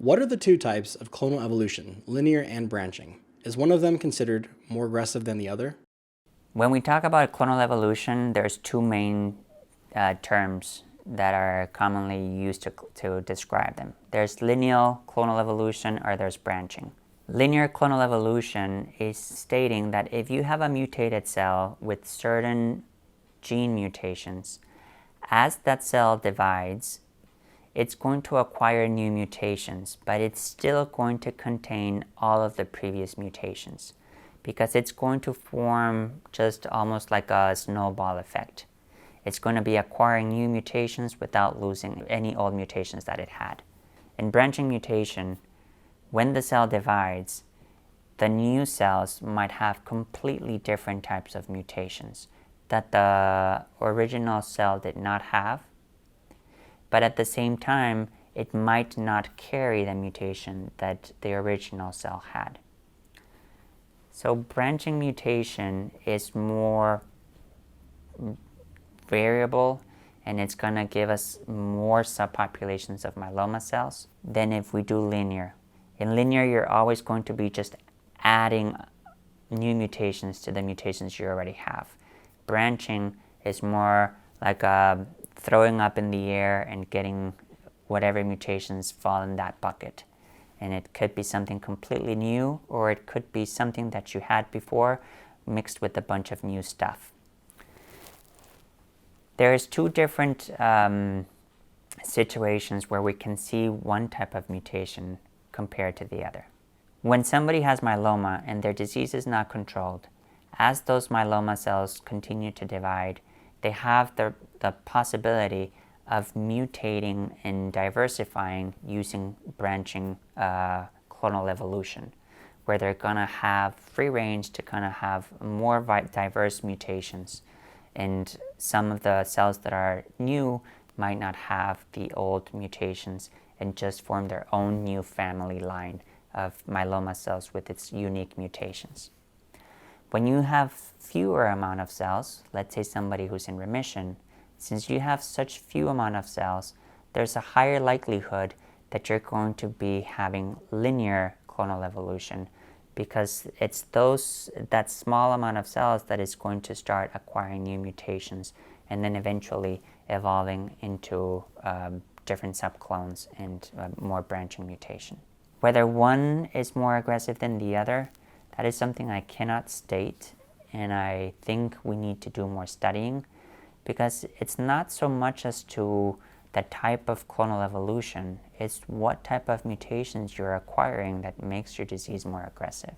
What are the two types of clonal evolution, linear and branching? Is one of them considered more aggressive than the other? When we talk about clonal evolution, there's two main terms that are commonly used to describe them. There's linear clonal evolution or there's branching. Linear clonal evolution is stating that if you have a mutated cell with certain gene mutations, as that cell divides, it's going to acquire new mutations, but it's still going to contain all of the previous mutations because it's going to form just almost like a snowball effect. It's going to be acquiring new mutations without losing any old mutations that it had. In branching mutation, when the cell divides, the new cells might have completely different types of mutations that the original cell did not have, but at the same time, it might not carry the mutation that the original cell had. So branching mutation is more variable, and it's going to give us more subpopulations of myeloma cells than if we do linear. In linear, you're always going to be just adding new mutations to the mutations you already have. Branching is more like throwing up in the air and getting whatever mutations fall in that bucket. And it could be something completely new, or it could be something that you had before mixed with a bunch of new stuff. There's two different situations where we can see one type of mutation compared to the other. When somebody has myeloma and their disease is not controlled, as those myeloma cells continue to divide, they have the possibility of mutating and diversifying using branching clonal evolution, where they're going to have free range to kind of have more diverse mutations. And some of the cells that are new might not have the old mutations and just form their own new family line of myeloma cells with its unique mutations. When you have fewer amount of cells, let's say somebody who's in remission, since you have such few amount of cells, there's a higher likelihood that you're going to be having linear clonal evolution, because it's that small amount of cells that is going to start acquiring new mutations and then eventually evolving into different subclones and more branching mutation. Whether one is more aggressive than the other, that is something I cannot state, and I think we need to do more studying, because it's not so much as to the type of clonal evolution, it's what type of mutations you're acquiring that makes your disease more aggressive.